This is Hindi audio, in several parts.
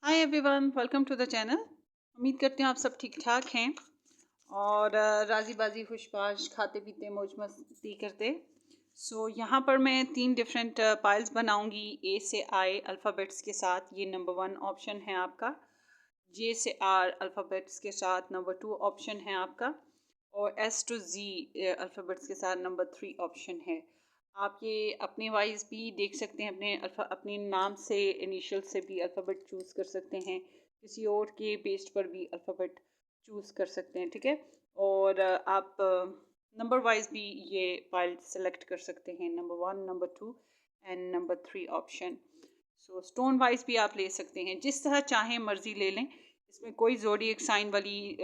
Hi everyone, welcome to the channel. उम्मीद करते हैं आप सब ठीक ठाक हैं और राजी बाजी खुशबाश खाते पीते मौज मस्ती करते। यहाँ पर मैं 3 डिफरेंट पाइल्स बनाऊंगी ए से आई अल्फ़ाबेट्स के साथ। ये नंबर 1 ऑप्शन है आपका। जे से आर अल्फ़ाबेट्स के साथ नंबर 2 ऑप्शन है आपका। और एस टू जी अल्फ़ाबेट्स के साथ नंबर 3 ऑप्शन है। आप ये अपने वाइज भी देख सकते हैं, अपने नाम से इनिशियल से भी अल्फ़ाबेट चूज़ कर सकते हैं, किसी और के बेस्ड पर भी अल्फ़ाबेट चूज़ कर सकते हैं, ठीक है। और आप नंबर वाइज भी ये फाइल सेलेक्ट कर सकते हैं, number 1, number 2 and number 3 option. Stone wise भी आप ले सकते हैं, जिस तरह चाहें मर्जी ले लें। इसमें कोई ज़ोडिएक साइन वाली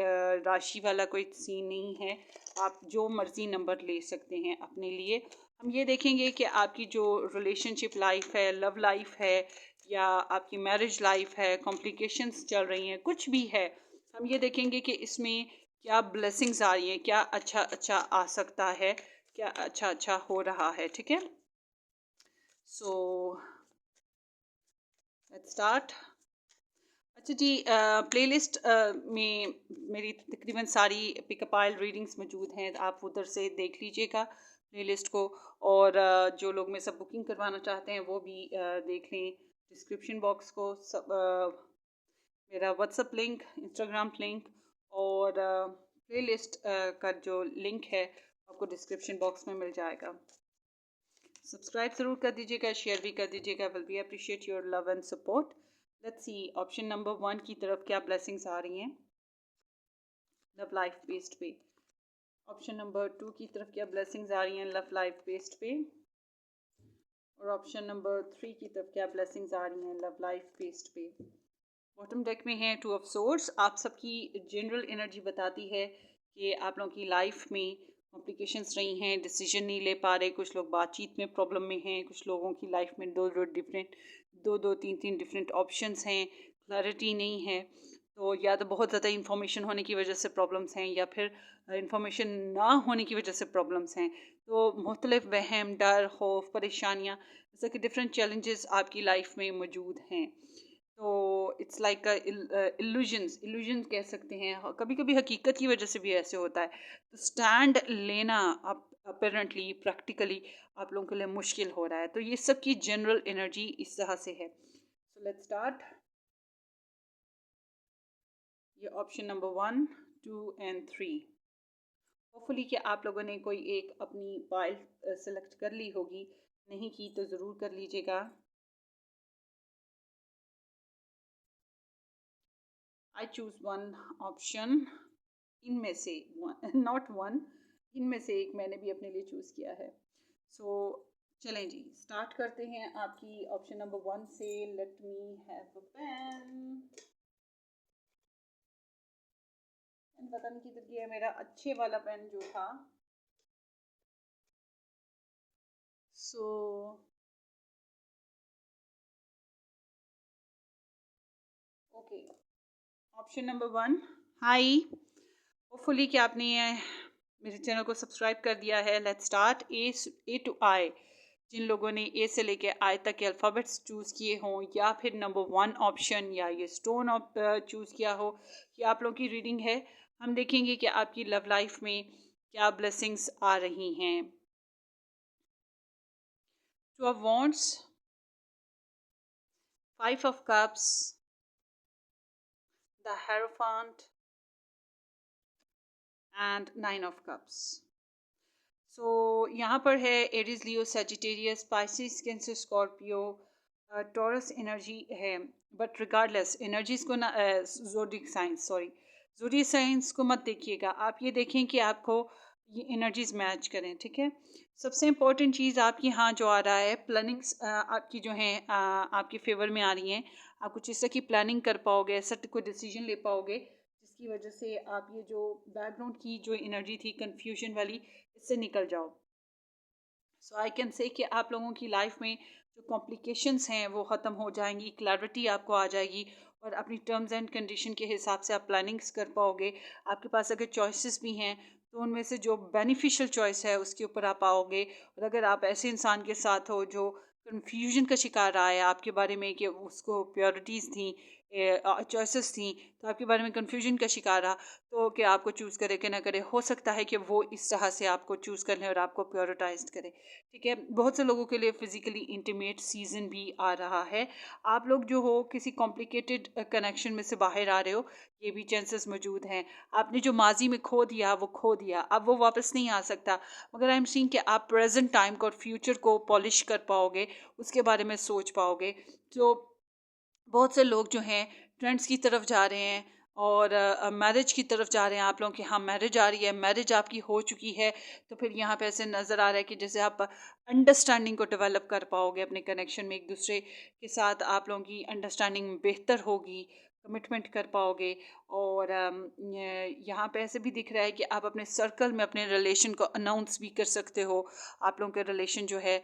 राशि वाला कोई सीन नहीं है। आप जो मर्जी नंबर ले सकते हैं अपने लिए। हम ये देखेंगे कि आपकी जो रिलेशनशिप लाइफ है, लव लाइफ है, या आपकी मैरिज लाइफ है, कॉम्प्लिकेशंस चल रही हैं, कुछ भी है, हम ये देखेंगे कि इसमें क्या ब्लेसिंग्स आ रही हैं, क्या अच्छा अच्छा आ सकता है, क्या अच्छा अच्छा हो रहा है, ठीक है। So let's start. अच्छा जी, प्लेलिस्ट में मेरी तकरीबन सारी पिकअप आइल रीडिंग्स मौजूद हैं, आप उधर से देख लीजिएगा प्लेलिस्ट को। और जो लोग मेरे साथ बुकिंग करवाना चाहते हैं वो भी देख लें डिस्क्रिप्शन बॉक्स को, सब मेरा व्हाट्सएप लिंक, इंस्टाग्राम लिंक और प्लेलिस्ट का जो लिंक है आपको डिस्क्रिप्शन बॉक्स में मिल जाएगा। सब्सक्राइब ज़रूर कर दीजिएगा, शेयर भी कर दीजिएगा। Will be appreciate your love and support. Let's see option number 1 की तरफ क्या ब्लेसिंग्स आ रही हैं लव लाइफ बेस्ड पे। ऑप्शन नंबर 2 की तरफ क्या ब्लेसिंग्स आ रही हैं लव लाइफ बेस्ड पे। और ऑप्शन नंबर 3 की तरफ क्या ब्लेसिंग्स आ रही हैं लव लाइफ बेस्ड पे। बॉटम डेक में है 2 ऑफ सोर्ड्स। आप सबकी जनरल एनर्जी बताती है कि आप लोगों की लाइफ में कॉम्प्लिकेशंस रही हैं, डिसीजन नहीं ले पा रहे, कुछ लोग बातचीत में प्रॉब्लम में हैं, कुछ लोगों की लाइफ में दो तीन डिफरेंट ऑप्शंस हैं, क्लैरिटी नहीं है। तो या तो बहुत ज़्यादा इंफॉर्मेशन होने की वजह से प्रॉब्लम्स हैं, या फिर इंफॉर्मेशन ना होने की वजह से प्रॉब्लम्स हैं। तो मुख्तलिफ वहम, डर, खौफ, परेशानियाँ, जैसे कि डिफरेंट चैलेंजेस आपकी लाइफ में मौजूद हैं। तो इट्स लाइक इल्यूजन कह सकते हैं, कभी कभी हकीकत की वजह से भी ऐसे होता है। तो स्टैंड लेना आप अपेरेंटली प्रैक्टिकली आप लोगों के लिए मुश्किल हो रहा है। तो ये सब की जनरल एनर्जी इस तरह से है। So let's start. ये ऑप्शन नंबर 1, 2 एंड 3। होपफुली कि आप लोगों ने कोई एक अपनी फाइल सेलेक्ट कर ली होगी, नहीं की तो ज़रूर कर लीजिएगा। आई चूज़ वन ऑप्शन, इनमें से नॉट वन, इनमें से एक मैंने भी अपने लिए चूज़ किया है। चलें जी, स्टार्ट करते हैं आपकी ऑप्शन नंबर 1 से। Let me have a pen. पता नहीं किधर गया मेरा अच्छे वाला पेन जो था। So okay, option number 1। High, hopefully कि आपने मेरे चैनल को सब्सक्राइब कर दिया है। Let's start. ए टू आई। जिन लोगों ने ए से लेके आई तक के अल्फ़ाबेट्स चूज़ किए हों, या फिर नंबर 1 ऑप्शन या ये स्टोन चूज़ किया हो, कि आप लोगों की रीडिंग है। हम देखेंगे कि आपकी लव लाइफ में क्या ब्लेसिंग्स आ रही हैं। 2 of wands, 5 of cups, the hierophant and 9 of cups. यहाँ पर है Aries, Leo, Sagittarius, Pisces, Cancer, Scorpio, Taurus energy है। बट रिगार्डलेस एनर्जीज को ना, zodiac science, sorry, zodiac science को मत देखिएगा। आप ये देखें कि आपको ये एनर्जीज मैच करें, ठीक है। सबसे इम्पोर्टेंट चीज़ आपकी यहाँ जो आ रहा है, प्लानिंग्स आपकी जो हैं आपके फेवर में आ रही हैं। आप कुछ इस तरह की प्लानिंग कर पाओगे, ऐसा कोई डिसीजन ले पाओगे जिसकी वजह से आप ये जो बैकग्राउंड की जो एनर्जी थी कन्फ्यूजन वाली, इससे निकल जाओ। सो आई कैन से कि आप लोगों की लाइफ में जो कॉम्प्लिकेशंस हैं वो ख़त्म हो जाएंगी, क्लैरिटी आपको आ जाएगी, और अपनी टर्म्स एंड कंडीशन के हिसाब से आप प्लानिंग्स कर पाओगे। आपके पास अगर चॉइसेस भी हैं तो उनमें से जो बेनिफिशियल चॉइस है उसके ऊपर आप आओगे। और अगर आप ऐसे इंसान के साथ हो जो कन्फ्यूजन का शिकार रहा है आपके बारे में, कि उसको प्योरिटीज़ थी चॉइसेस थी, तो आपके बारे में कन्फ्यूजन का शिकार रहा, तो कि आपको चूज़ करे कि ना करे, हो सकता है कि वो इस तरह से आपको चूज़ कर लें और आपको प्रायोरिटाइज करे। ठीक है, बहुत से लोगों के लिए फिजिकली इंटीमेट सीजन भी आ रहा है। आप लोग जो हो किसी कॉम्प्लिकेटेड कनेक्शन में से बाहर आ रहे हो, ये भी चांसेस मौजूद हैं। आपने जो माजी में खो दिया वो खो दिया, अब वो वापस नहीं आ सकता, मगर आई एम सीइंग कि आप प्रेजेंट टाइम को और फ्यूचर को पॉलिश कर पाओगे, उसके बारे में सोच पाओगे। तो बहुत से लोग जो हैं ट्रेंड्स की तरफ जा रहे हैं और मैरिज की तरफ जा रहे हैं। आप लोगों की हाँ मैरिज आ रही है, मैरिज आपकी हो चुकी है, तो फिर यहाँ पे ऐसे नज़र आ रहा है कि जैसे आप अंडरस्टैंडिंग को डेवलप कर पाओगे अपने कनेक्शन में, एक दूसरे के साथ आप लोगों की अंडरस्टैंडिंग बेहतर होगी, कमिटमेंट कर पाओगे। और यहाँ पे ऐसे भी दिख रहा है कि आप अपने सर्कल में अपने रिलेशन को अनाउंस भी कर सकते हो। आप लोगों का रिलेशन जो है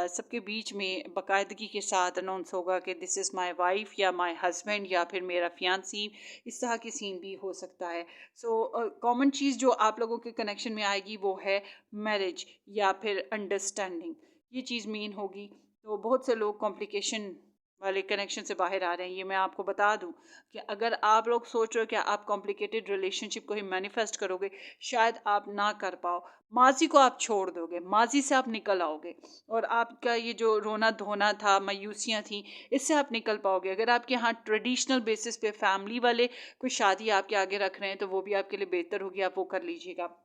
सबके बीच में बाकायदगी के साथ अनाउंस होगा कि दिस इज़ माय वाइफ या माय हस्बैंड या फिर मेरा फियांसी, इस तरह की सीन भी हो सकता है। सो कॉमन चीज़ जो आप लोगों के कनेक्शन में आएगी वो है मैरिज या फिर अंडरस्टैंडिंग, ये चीज़ मेन होगी। तो बहुत से लोग कॉम्प्लिकेशन वाले कनेक्शन से बाहर आ रहे हैं। ये मैं आपको बता दूं कि अगर आप लोग सोच रहे हो कि आप कॉम्प्लिकेटेड रिलेशनशिप को ही मैनिफेस्ट करोगे, शायद आप ना कर पाओ। माजी को आप छोड़ दोगे, माजी से आप निकल आओगे और आपका ये जो रोना धोना था, मायूसियाँ थी, इससे आप निकल पाओगे। अगर आपके यहाँ ट्रेडिशनल बेसिस पे फैमिली वाले कोई शादी आपके आगे रख रहे हैं, तो वो भी आपके लिए बेहतर होगी, आप वो कर लीजिएगा।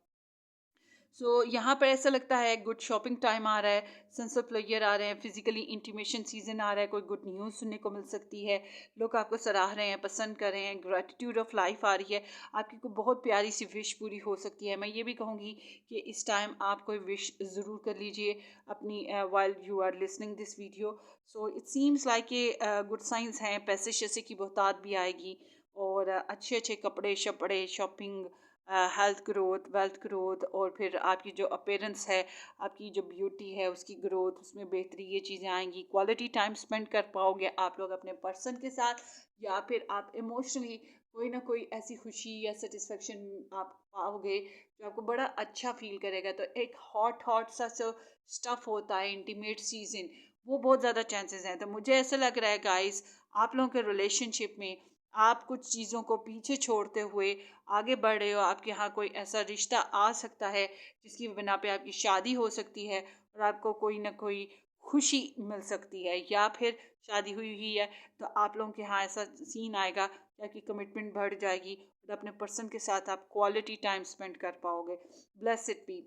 सो यहाँ पर ऐसा लगता है गुड शॉपिंग टाइम आ रहा है, सनसेट प्लेयर आ रहे हैं, फिजिकली इंटीमेशन सीजन आ रहा है, कोई गुड न्यूज़ सुनने को मिल सकती है, लोग आपको सराह रहे हैं, पसंद कर रहे हैं, ग्रेटिट्यूड ऑफ लाइफ आ रही है, आपकी कोई बहुत प्यारी सी विश पूरी हो सकती है। मैं ये भी कहूँगी कि इस टाइम आप कोई विश ज़रूर कर लीजिए अपनी while you are listening this video. So it seems like ये गुड साइंस हैं, पैसे शैसे की बहुतात भी आएगी और अच्छे अच्छे कपड़े शपड़े shopping, health growth, wealth growth, और फिर आपकी जो अपीयरेंस है, आपकी जो ब्यूटी है उसकी ग्रोथ, उसमें बेहतरी, ये चीज़ें आएंगी। क्वालिटी टाइम स्पेंड कर पाओगे आप लोग अपने पर्सन के साथ, या फिर आप इमोशनली कोई ना कोई ऐसी खुशी या सेटिस्फेक्शन आप पाओगे जो आपको बड़ा अच्छा फील करेगा। तो एक हॉट हॉट सा जो स्टफ होता है इंटीमेट सीजन, वो बहुत ज़्यादा चांसेस हैं। तो मुझे ऐसा लग रहा है गाइस, आप लोगों के रिलेशनशिप में आप कुछ चीज़ों को पीछे छोड़ते हुए आगे बढ़ रहे हो। आपके यहाँ कोई ऐसा रिश्ता आ सकता है जिसकी बिना पे आपकी शादी हो सकती है और आपको कोई ना कोई खुशी मिल सकती है, या फिर शादी हुई हुई है तो आप लोगों के यहाँ ऐसा सीन आएगा कि आपकी कमिटमेंट बढ़ जाएगी और अपने पर्सन के साथ आप क्वालिटी टाइम स्पेंड कर पाओगे। Bless it be.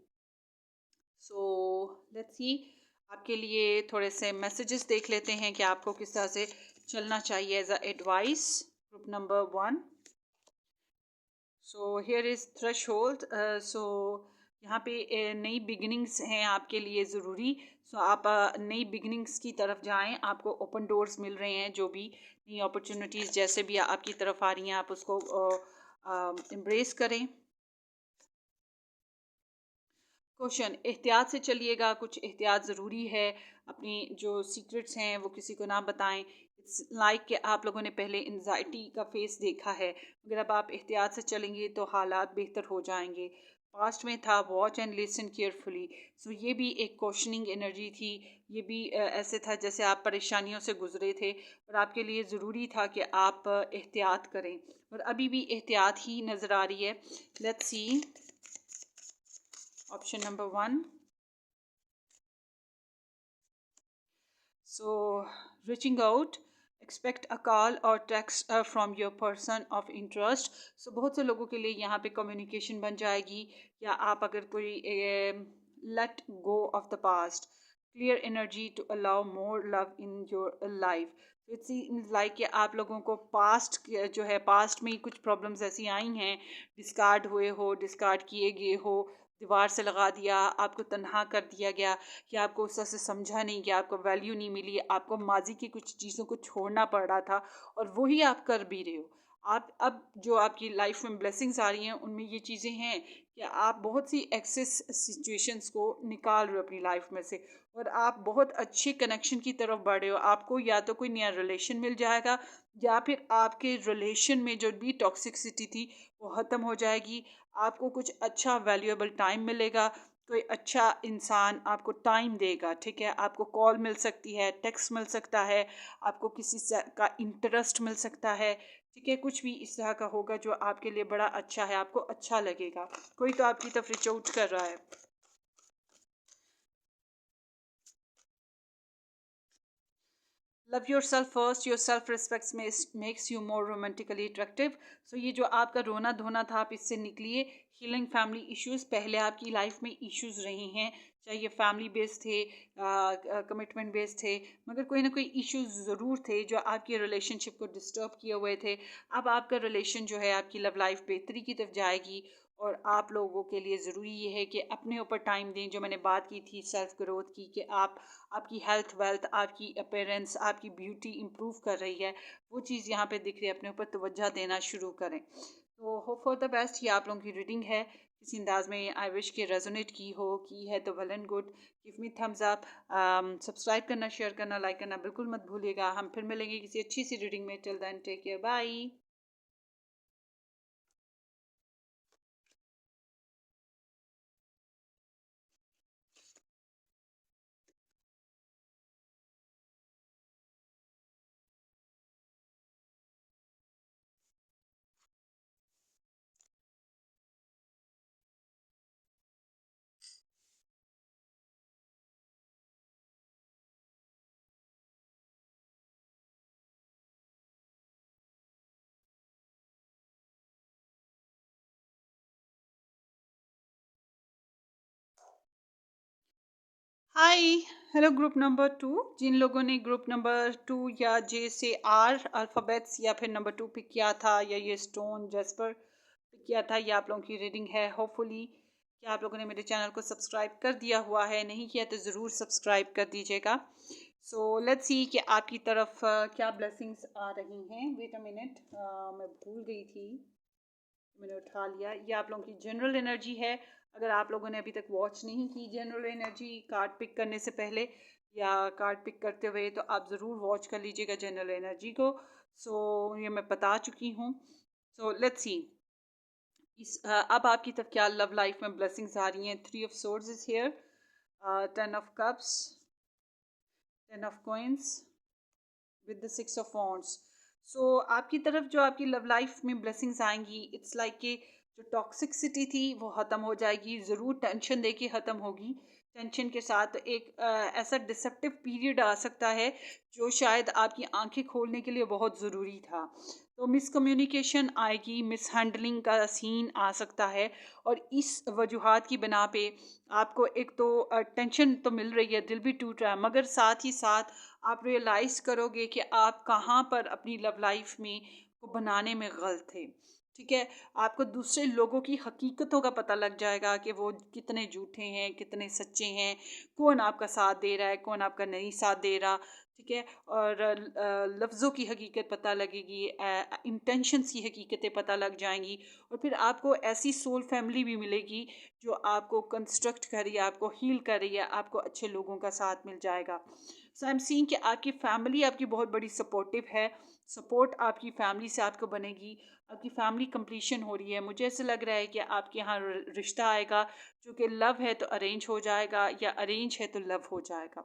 So let's सी, आपके लिए थोड़े से मैसेजेस देख लेते हैं कि आपको किस तरह से चलना चाहिए as a advice. Group number 1, so here is threshold. So यहाँ पे नई बिगिनिंग्स हैं आपके लिए ज़रूरी। सो आप नई बिगिनिंग्स की तरफ जाएं, आपको ओपन डोर्स मिल रहे हैं, जो भी नई अपॉर्चुनिटीज़ जैसे भी आपकी तरफ आ रही हैं आप उसको एम्ब्रेस करें। क्वेश्चन, एहतियात से चलिएगा, कुछ एहतियात ज़रूरी है, अपनी जो सीक्रेट्स हैं वो किसी को ना बताएं। इट्स लाइक कि आप लोगों ने पहले एंजाइटी का फेस देखा है, अगर अब आप एहतियात से चलेंगे तो हालात बेहतर हो जाएंगे। पास्ट में था वॉच एंड लिसन केयरफुली, सो ये भी एक क्वेश्चनिंग एनर्जी थी। ये भी ऐसे था जैसे आप परेशानियों से गुजरे थे और आपके लिए ज़रूरी था कि आप एहतियात करें, और अभी भी एहतियात ही नज़र आ रही है। Let's see, option number 1. So reaching out, expect a call or text from your person of interest. So बहुत से लोगों के लिए यहाँ पे कम्युनिकेशन बन जाएगी, या आप अगर कोई let go of the past, clear energy to allow more love in your life. तो इट्स लाइक कि आप लोगों को पास्ट जो है, पास्ट में कुछ प्रॉब्लम्स ऐसी आई हैं, डिस्कार्ड हुए हो, डिस्कार्ड किए गए हो, दीवार से लगा दिया, आपको तन्हा कर दिया गया, कि आपको उस तरह से समझा नहीं गया, आपको वैल्यू नहीं मिली, आपको माजी की कुछ चीज़ों को छोड़ना पड़ रहा था और वही आप कर भी रहे हो। आप अब जो आपकी लाइफ में ब्लेसिंग्स आ रही हैं उनमें ये चीज़ें हैं कि आप बहुत सी एक्सेस सिचुएशंस को निकाल रहे हो अपनी लाइफ में से, और आप बहुत अच्छे कनेक्शन की तरफ बढ़ रहे हो। आपको या तो कोई नया रिलेशन मिल जाएगा, या फिर आपके रिलेशन में जो भी टॉक्सिसिटी थी वो ख़त्म हो जाएगी। आपको कुछ अच्छा वैल्यूएबल टाइम मिलेगा, कोई अच्छा इंसान आपको टाइम देगा, ठीक है, आपको कॉल मिल सकती है, टेक्स्ट मिल सकता है, आपको किसी से का इंटरेस्ट मिल सकता है, ठीक है, कुछ भी इस तरह का होगा जो आपके लिए बड़ा अच्छा है, आपको अच्छा लगेगा। कोई तो आपकी तरफ रीच आउट कर रहा है। Love yourself first, yourself respect makes you more romantically attractive. So ये जो आपका रोना धोना था, आप इससे निकलिए। हीलिंग फैमिली इश्यूज, पहले आपकी लाइफ में इश्यूज रही हैं, चाहे ये फैमिली बेस्ड थे, कमिटमेंट बेस्ड थे, मगर कोई ना कोई इश्यूज ज़रूर थे जो आपकी रिलेशनशिप को डिस्टर्ब किए हुए थे। अब आपका रिलेशन जो है, आपकी लव लाइफ बेहतरी की तरफ जाएगी। और आप लोगों के लिए ज़रूरी ये है कि अपने ऊपर टाइम दें, जो मैंने बात की थी सेल्फ ग्रोथ की, कि आप आपकी हेल्थ वेल्थ, आपकी अपीयरेंस, आपकी ब्यूटी इंप्रूव कर रही है, वो चीज़ यहाँ पे दिख रही है, अपने ऊपर तवज्जो देना शुरू करें। तो होप फॉर द बेस्ट। ये आप लोगों की रीडिंग है, किसी अंदाज में आई विश के रेजोनेट की है तो well and good. Give me thumbs up. Subscribe करना, शेयर करना, लाइक करना बिल्कुल मत भूलिएगा। हम फिर मिलेंगे किसी अच्छी सी रीडिंग में। Till then take care, bye. Hi, hello group number 2। जिन लोगों ने ग्रुप नंबर 2 या जे से आर अल्फ़ाबेट्स या फिर नंबर 2 पिक किया था, या ये स्टोन जेस्पर पिक किया था, ये आप लोगों की रीडिंग है। होपफुली कि आप लोगों ने मेरे चैनल को सब्सक्राइब कर दिया हुआ है, नहीं किया तो ज़रूर सब्सक्राइब कर दीजिएगा। सो लेट्स सी कि आपकी तरफ क्या ब्लेसिंग्स आ रही हैं। वेट अ मिनट, मैं भूल गई थी, मैंने उठा लिया। ये आप लोगों की जनरल एनर्जी है। अगर आप लोगों ने अभी तक वॉच नहीं की जनरल एनर्जी कार्ड पिक करने से पहले या कार्ड पिक करते हुए, तो आप ज़रूर वॉच कर लीजिएगा जनरल एनर्जी को। सो ये मैं बता चुकी हूँ। सो लेट्स सी अब आपकी तरफ क्या लव लाइफ में ब्लेसिंग्स आ रही हैं। 3 of swords is here, 10 of cups, 10 of coins with the 6 of wands. So आपकी तरफ जो आपकी लव लाइफ में ब्लेसिंग्स आएंगी, इट्स लाइक कि जो टॉक्सिसिटी थी वो ख़त्म हो जाएगी। ज़रूर टेंशन देखिए ख़त्म होगी। टेंशन के साथ एक ऐसा डिसेप्टिव पीरियड आ सकता है जो शायद आपकी आंखें खोलने के लिए बहुत ज़रूरी था। तो मिसकम्युनिकेशन आएगी, मिसहैंडलिंग का सीन आ सकता है। और इस वजूहात की बिना पे आपको एक तो टेंशन तो मिल रही है, दिल भी टूट रहा है, मगर साथ ही साथ आप रियलाइज़ करोगे कि आप कहाँ पर अपनी लव लाइफ में को बनाने में गलत थे। ठीक है, आपको दूसरे लोगों की हकीकतों का पता लग जाएगा कि वो कितने झूठे हैं, कितने सच्चे हैं, कौन आपका साथ दे रहा है, कौन आपका नहीं साथ दे रहा। ठीक है, और लफ्ज़ों की हकीकत पता लगेगी, इंटेंशंस की हकीकतें पता लग जाएंगी। और फिर आपको ऐसी सोल फैमिली भी मिलेगी जो आपको कंस्ट्रक्ट कर रही है, आपको हील कर रही है, आपको अच्छे लोगों का साथ मिल जाएगा। सो आई एम सीइंग कि आपकी फैमिली आपकी बहुत बड़ी सपोर्टिव है। सपोर्ट आपकी फैमिली से आपको बनेगी। आपकी फैमिली कंप्लीशन हो रही है। मुझे ऐसा लग रहा है कि आपके यहाँ रिश्ता आएगा जो कि लव है तो अरेंज हो जाएगा, या अरेंज है तो लव हो जाएगा।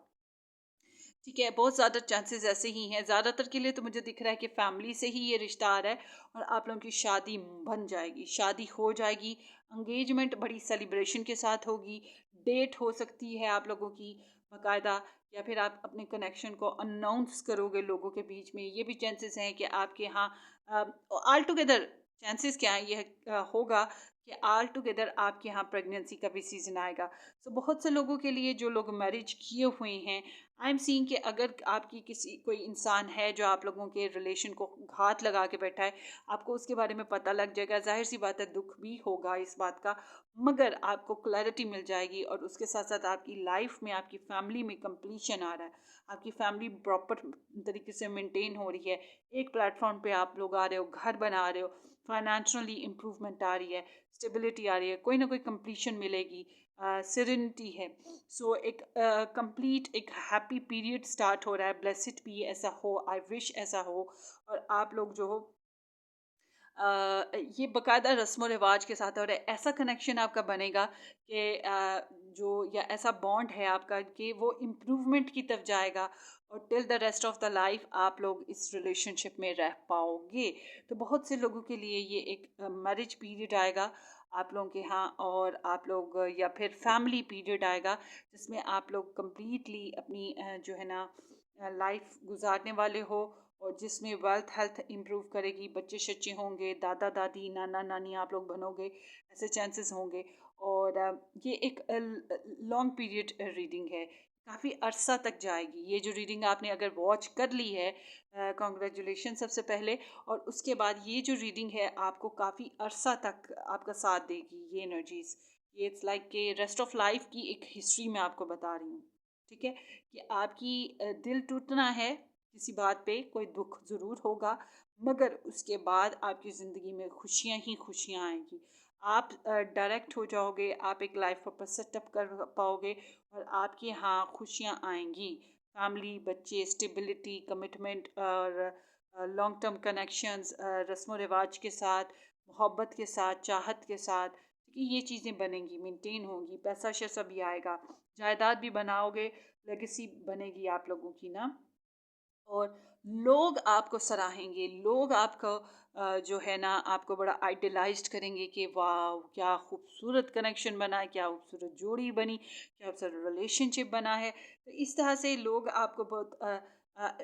ठीक है, बहुत ज़्यादा चांसेस ऐसे ही हैं। ज़्यादातर के लिए तो मुझे दिख रहा है कि फैमिली से ही ये रिश्ता आ रहा है और आप लोगों की शादी बन जाएगी, शादी हो जाएगी। एंगेजमेंट बड़ी सेलिब्रेशन के साथ होगी। डेट हो सकती है आप लोगों की बाकायदा, या फिर आप अपने कनेक्शन को अनाउंस करोगे लोगों के बीच में। ये भी चांसेस हैं कि आपके यहाँ ऑल टुगेदर चांसेस क्या है, ये होगा कि ऑल टुगेदर आपके यहाँ प्रेगनेंसी का भी सीज़न आएगा। सो बहुत से लोगों के लिए जो लोग मैरिज किए हुए हैं, आई एम सीइंग कि अगर आपकी किसी कोई इंसान है जो आप लोगों के रिलेशन को घात लगा के बैठा है, आपको उसके बारे में पता लग जाएगा। जाहिर सी बात है, दुख भी होगा इस बात का, मगर आपको क्लैरिटी मिल जाएगी। और उसके साथ साथ आपकी लाइफ में, आपकी फैमिली में कंप्लीशन आ रहा है। आपकी फैमिली प्रॉपर तरीके से मेंटेन हो रही है। एक प्लेटफॉर्म पे आप लोग आ रहे हो, घर बना रहे हो, फाइनेंशियली इम्प्रूवमेंट आ रही है, स्टेबिलिटी आ रही है, कोई ना कोई कंप्लीशन मिलेगी, सिरेनिटी है। सो एक कंप्लीट एक हैप्पी पीरियड स्टार्ट हो रहा है। ब्लेसिड भी ऐसा हो, आई विश ऐसा हो। और आप लोग जो हो ये बाकायदा रस्म व रिवाज के साथ, और ऐसा कनेक्शन आपका बनेगा कि जो या ऐसा बॉन्ड है आपका कि वो इम्प्रूवमेंट की तरफ जाएगा, और till the rest of the life आप लोग इस रिलेशनशिप में रह पाओगे। तो बहुत से लोगों के लिए ये एक मैरिज पीरियड आएगा आप लोगों के यहाँ, और आप लोग या फिर फैमिली पीरियड आएगा जिसमें आप लोग कंप्लीटली अपनी जो है ना लाइफ गुजारने वाले हो, और जिसमें वेल्थ हेल्थ इम्प्रूव करेगी, बच्चे शच्चे होंगे, दादा दादी नाना नानी आप लोग बनोगे, ऐसे चांसेस होंगे। और ये एक लॉन्ग पीरियड रीडिंग है, काफ़ी अरसा तक जाएगी। ये जो रीडिंग आपने अगर वॉच कर ली है, कॉन्ग्रेचुलेशन सबसे पहले। और उसके बाद ये जो रीडिंग है आपको काफ़ी अरसा तक आपका साथ देगी ये एनर्जीज। ये इट्स लाइक के रेस्ट ऑफ लाइफ की एक हिस्ट्री मैं आपको बता रही हूँ, ठीक है। कि आपकी दिल टूटना है किसी बात पे, कोई दुख ज़रूर होगा, मगर उसके बाद आपकी ज़िंदगी में खुशियाँ ही खुशियाँ आएंगी। आप डायरेक्ट हो जाओगे, आप एक लाइफ पर्पस सेटअप कर पाओगे, और आपके यहाँ खुशियाँ आएंगी। फैमिली, बच्चे, स्टेबिलिटी, कमिटमेंट, और लॉन्ग टर्म कनेक्शंस, रस्म व रिवाज के साथ, मोहब्बत के साथ, चाहत के साथ, कि ये चीज़ें बनेंगी, मेंटेन होंगी। पैसा शैसा भी आएगा, जायदाद भी बनाओगे, लेगेसी बनेगी आप लोगों की ना। और लोग आपको सराहेंगे, लोग आपको जो है ना आपको बड़ा आइडलाइज्ड करेंगे कि वाह क्या खूबसूरत कनेक्शन बना है, क्या खूबसूरत जोड़ी बनी, क्या खूबसूरत रिलेशनशिप बना है। तो इस तरह से लोग आपको बहुत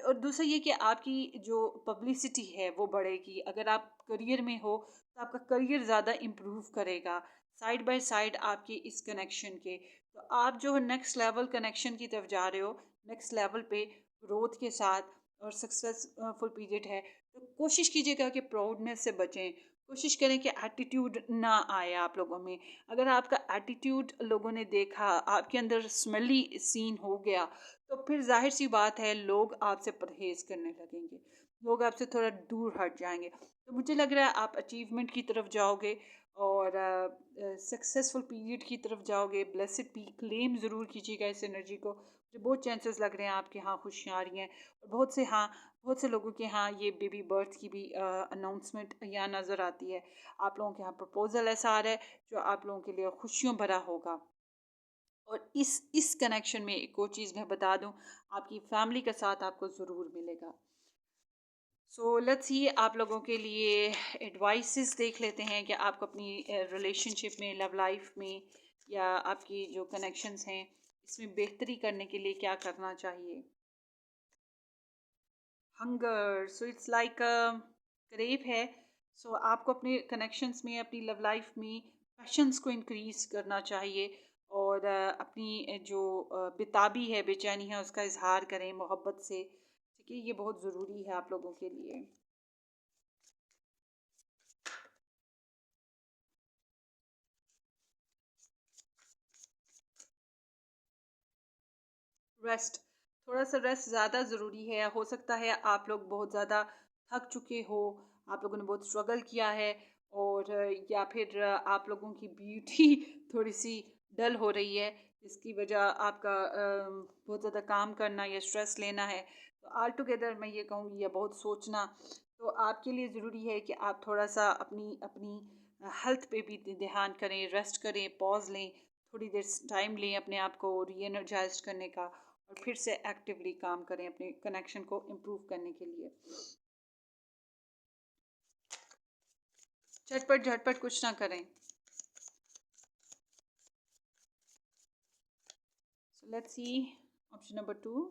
और दूसरा ये कि आपकी जो पब्लिसिटी है वो बढ़ेगी। अगर आप करियर में हो तो आपका करियर ज़्यादा इम्प्रूव करेगा साइड बाय साइड आपके इस कनेक्शन के। तो आप जो नेक्स्ट लेवल कनेक्शन की तरफ जा रहे हो, नेक्स्ट लेवल पे ग्रोथ के साथ, और सक्सेसफुल पीरियड है, तो कोशिश कीजिएगा कि प्राउडनेस से बचें। कोशिश करें कि एटीट्यूड ना आए आप लोगों में। अगर आपका एटीट्यूड लोगों ने देखा, आपके अंदर स्मेली सीन हो गया, तो फिर जाहिर सी बात है लोग आपसे परहेज करने लगेंगे, लोग आपसे थोड़ा दूर हट जाएंगे। तो मुझे लग रहा है आप अचीवमेंट की तरफ जाओगे, और सक्सेसफुल पीरियड की तरफ जाओगे। ब्लेसिड पी क्लेम ज़रूर कीजिएगा इस एनर्जी को। मुझे बहुत चांसेस लग रहे हैं आपके यहाँ खुशियाँ आ रही हैं, और बहुत से लोगों के यहाँ ये बेबी बर्थ की भी अनाउंसमेंट यहाँ नज़र आती है। आप लोगों के यहाँ प्रपोजल ऐसा आ रहा है जो आप लोगों के लिए खुशियों भरा होगा। और इस कनेक्शन में एक और चीज़ मैं बता दूं, आपकी फैमिली का साथ आपको ज़रूर मिलेगा। सो लेट्स सी, आप लोगों के लिए एडवाइसेस देख लेते हैं कि आपको अपनी रिलेशनशिप में, लव लाइफ में, या आपकी जो कनेक्शंस हैं इसमें बेहतरी करने के लिए क्या करना चाहिए। Hunger, so it's like crave है। सो आपको अपने कनेक्शंस में, अपनी लव लाइफ में पैशंस को इंक्रीज करना चाहिए, और अपनी जो बेताबी है, बेचैनी है, उसका इजहार करें मोहब्बत से, ठीक है। ये बहुत ज़रूरी है आप लोगों के लिए। रेस्ट, थोड़ा सा रेस्ट ज़्यादा ज़रूरी है। हो सकता है आप लोग बहुत ज़्यादा थक चुके हो, आप लोगों ने बहुत स्ट्रगल किया है, और या फिर आप लोगों की ब्यूटी थोड़ी सी डल हो रही है, जिसकी वजह आपका बहुत ज़्यादा काम करना या स्ट्रेस लेना है। तो आल टुगेदर मैं ये कहूँगी, या बहुत सोचना, तो आपके लिए ज़रूरी है कि आप थोड़ा सा अपनी अपनी हेल्थ पे भी ध्यान करें, रेस्ट करें, पॉज लें, थोड़ी देर टाइम लें अपने आप को री एनर्जाइज करने का, और फिर से एक्टिवली काम करें अपने कनेक्शन को इम्प्रूव करने के लिए। झटपट झटपट कुछ ना करें। So let's see option number 2।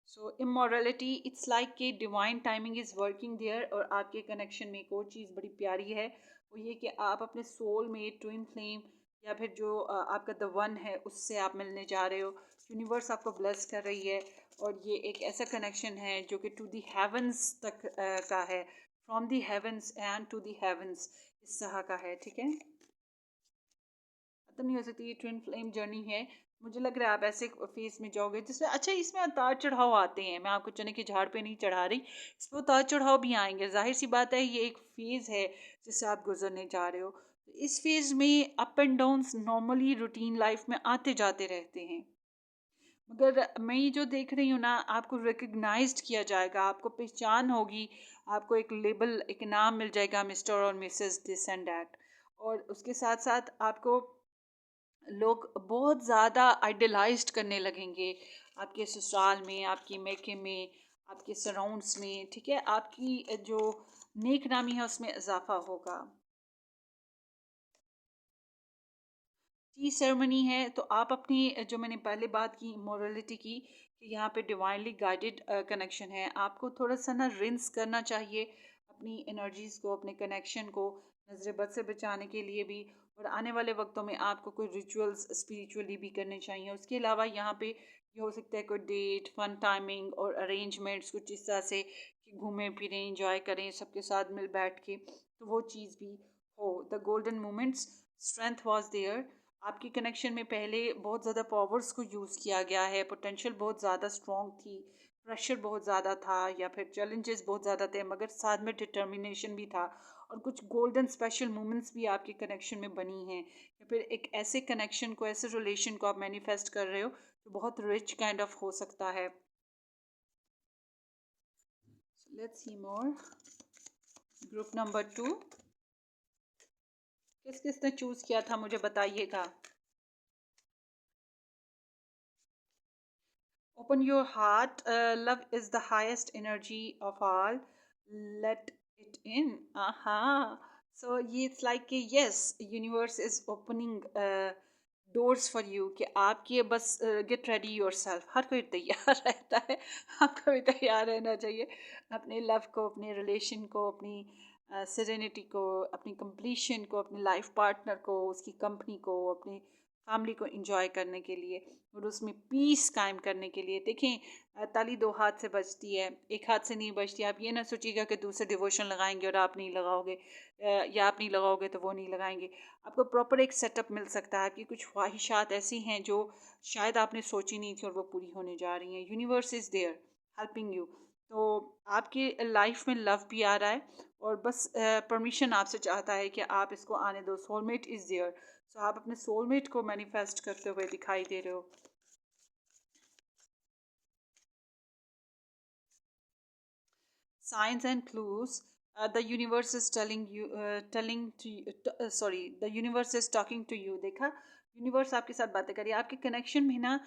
So immorality, it's like कि divine timing is working there. और आपके कनेक्शन में एक और चीज़ बड़ी प्यारी है, वो ये कि आप अपने सोल में ट्विन फ्लेम, या फिर जो आपका द वन है, उससे आप मिलने जा रहे हो। यूनिवर्स आपको ब्लेस कर रही है, और ये एक ऐसा कनेक्शन है जो कि टू दी हेवंस तक का है, from the heavens and to the heavens, इस तरह का है, ठीक है। खत्म नहीं हो सकती ये ट्विन फ्लेम जर्नी है। मुझे लग रहा है आप ऐसे फेज में जाओगे जिसमें, अच्छा इसमें उतार चढ़ाव आते हैं, मैं आपको चने के झाड़ पे नहीं चढ़ा रही, इसमें उतार चढ़ाव भी आएंगे, जाहिर सी बात है, ये एक फेज़ है जिससे आप गुजरने जा रहे हो। तो इस फेज़ में up and downs normally routine life में आते जाते रहते हैं, मगर मैं ये जो देख रही हूँ ना, आपको रिकग्नाइज्ड किया जाएगा, आपको पहचान होगी, आपको एक लेबल, एक नाम मिल जाएगा, मिस्टर और मिसेस दिस एंड दैट। और उसके साथ साथ आपको लोग बहुत ज़्यादा आइडलाइज्ड करने लगेंगे, आपके ससुराल में, आपकी मैके में, आपके सराउंड्स में, ठीक है? आपकी जो नेक नामी है उसमें इजाफा होगा। टी सेरेमनी है तो आप अपनी जो मैंने पहले बात की मोरालिटी की, कि यहाँ पे डिवाइनली गाइडेड कनेक्शन है, आपको थोड़ा सा ना रिंस करना चाहिए अपनी एनर्जीज को, अपने कनेक्शन को नज़र बद से बचाने के लिए भी। और आने वाले वक्तों में आपको कोई रिचुअल्स स्पिरिचुअली भी करने चाहिए। उसके अलावा यहाँ पे ये हो सकता है कोई डेट, फन टाइमिंग और अरेंजमेंट्स कुछ इस तरह से कि घूमें फिरें, इंजॉय करें सबके साथ मिल बैठ के, तो वो चीज़ भी हो। The golden moments, strength was there. आपकी कनेक्शन में पहले बहुत ज़्यादा पावर्स को यूज़ किया गया है, पोटेंशियल बहुत ज़्यादा स्ट्रॉन्ग थी, प्रेशर बहुत ज़्यादा था, या फिर चैलेंजेस बहुत ज़्यादा थे, मगर साथ में डिटर्मिनेशन भी था। और कुछ गोल्डन स्पेशल मोमेंट्स भी आपके कनेक्शन में बनी हैं, या फिर एक ऐसे कनेक्शन को, ऐसे रिलेशन को आप मैनिफेस्ट कर रहे हो जो बहुत रिच काइंड ऑफ हो सकता है। Let's see more. Group number 2, किस किस ने चूज़ किया था मुझे बताइएगा। Open your heart. Love is the highest energy of all. Let it in. Aha. So it's like a yes, universe is opening doors for you कि आप ये बस get ready yourself. हर कोई तैयार रहता है, आपका भी तैयार रहना चाहिए अपने लव को, अपने रिलेशन को, अपनी सेरेनिटी को, अपनी कंप्लीशन को, अपने लाइफ पार्टनर को, उसकी कंपनी को, अपनी फैमिली को इंजॉय करने के लिए और उसमें पीस कायम करने के लिए। देखें, ताली दो हाथ से बजती है, एक हाथ से नहीं बजती। आप ये ना सोचिएगा कि दूसरे डिवोशन लगाएंगे और आप नहीं लगाओगे, या आप नहीं लगाओगे तो वो नहीं लगाएंगे। आपको प्रॉपर एक सेटअप मिल सकता है। आपकी कुछ ख्वाहिशात ऐसी हैं जो शायद आपने सोची नहीं थी और वो पूरी होने जा रही हैं। Universe is there helping you. तो आपकी लाइफ में लव भी आ रहा है, और बस परमिशन आपसे चाहता है कि आप इसको आने दो। Soulmate is there. सो आप अपने सोलमेट को मैनिफेस्ट करते हुए दिखाई दे रहे हो। Signs and clues. The universe is telling to you, sorry, the universe is talking to you. देखा, यूनिवर्स आपके साथ बातें करिए। आपके कनेक्शन में ना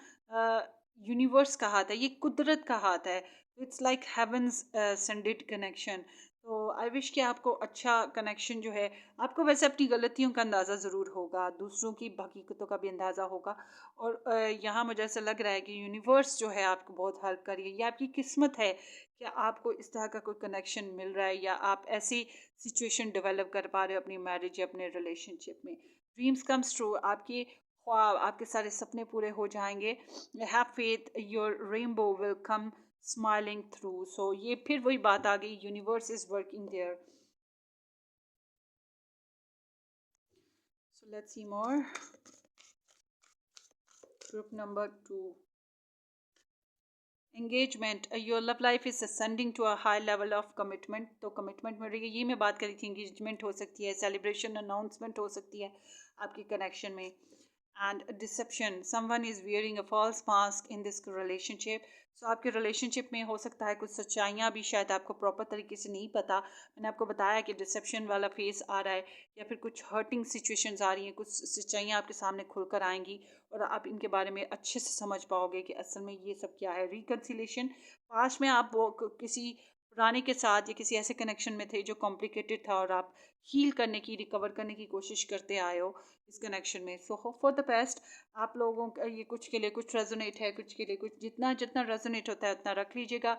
यूनिवर्स का हाथ है, ये कुदरत का हाथ है। It's like heavens sended connection. तो आई विश कि आपको अच्छा कनेक्शन जो है, आपको वैसे अपनी गलतियों का अंदाज़ा ज़रूर होगा, दूसरों की हकीकतों का भी अंदाज़ा होगा। और यहाँ मुझे ऐसा लग रहा है कि यूनिवर्स जो है आपको बहुत हेल्प करिए। ये आपकी किस्मत है कि आपको इस तरह का कोई कनेक्शन मिल रहा है, या आप ऐसी सिचुएशन डेवलप कर पा रहे हो अपनी मैरिज या अपने रिलेशनशिप में। Dreams comes true. आपके ख्वाब, आपके सारे सपने पूरे हो जाएंगे। Have faith, your rainbow will come smiling through. So ये फिर वही बात आ गई, universe is working there. So let's see more. Group number 2, engagement. Your love life is ascending to a high level of commitment. तो कमिटमेंट में रही, ये मैं बात करी थी, एंगेजमेंट हो सकती है, सेलिब्रेशन अनाउंसमेंट हो सकती है आपके कनेक्शन में। And deception, someone is wearing a false mask in this relationship. So आपके रिलेशनशिप में हो सकता है कुछ सच्चाइयाँ भी शायद आपको प्रॉपर तरीके से नहीं पता। मैंने आपको बताया कि डिसेप्शन वाला फेस आ रहा है, या फिर कुछ हर्टिंग सिचुएशंस आ रही हैं, कुछ सच्चाइयाँ आपके सामने खुलकर आएंगी, और आप इनके बारे में अच्छे से समझ पाओगे कि असल में ये सब क्या है। रिकन्सिलेशन, पास्ट में आप वो किसी पुराने के साथ या किसी ऐसे कनेक्शन में थे जो कॉम्प्लिकेटेड था, और आप हील करने की, रिकवर करने की कोशिश करते आए हो इस कनेक्शन में। So hope for the best. आप लोगों का ये कुछ के लिए कुछ रेजोनेट है, कुछ के लिए कुछ, जितना जितना रेजोनेट होता है उतना रख लीजिएगा।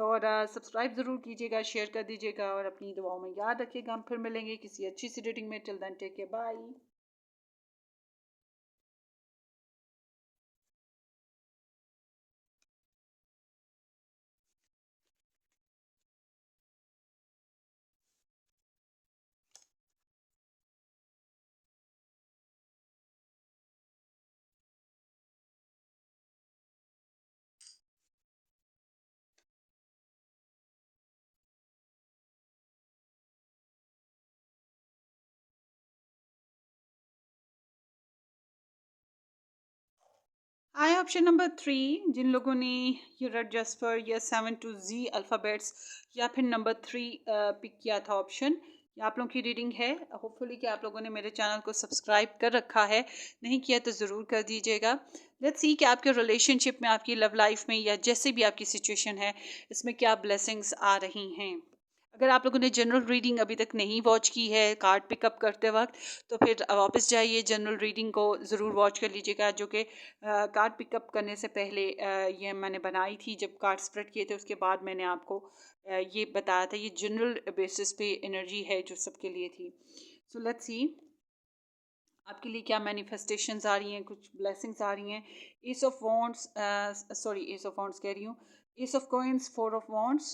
और सब्सक्राइब ज़रूर कीजिएगा, शेयर कर दीजिएगा, और अपनी दुआओं में याद रखिएगा। हम फिर मिलेंगे किसी अच्छी सी रीडिंग में। Till then take care, bye. आई ऑप्शन नंबर 3, जिन लोगों ने ये रेड जस्पर या 7 to Z अल्फ़ाबेट्स या फिर नंबर 3 पिक किया था ऑप्शन, ये आप लोगों की रीडिंग है। होपफुली कि आप लोगों ने मेरे चैनल को सब्सक्राइब कर रखा है, नहीं किया तो ज़रूर कर दीजिएगा। लेट्स सी कि आपके रिलेशनशिप में, आपकी लव लाइफ में, या जैसे भी आपकी सिचुएशन है, इसमें क्या ब्लेसिंग्स आ रही हैं। अगर आप लोगों ने जनरल रीडिंग अभी तक नहीं वॉच की है कार्ड पिकअप करते वक्त, तो फिर वापस जाइए, जनरल रीडिंग को ज़रूर वॉच कर लीजिएगा, जो कि कार्ड पिकअप करने से पहले ये मैंने बनाई थी। जब कार्ड स्प्रेड किए थे उसके बाद मैंने आपको ये बताया था। ये जनरल बेसिस पे एनर्जी है जो सबके लिए थी। सो लेट्स सी आपके लिए क्या मैनिफेस्टेशंस आ रही हैं, कुछ ब्लेसिंग्स आ रही हैं। Ace of wands, sorry ace of wands कह रही हूँ, ace of coins, 4 of Wands,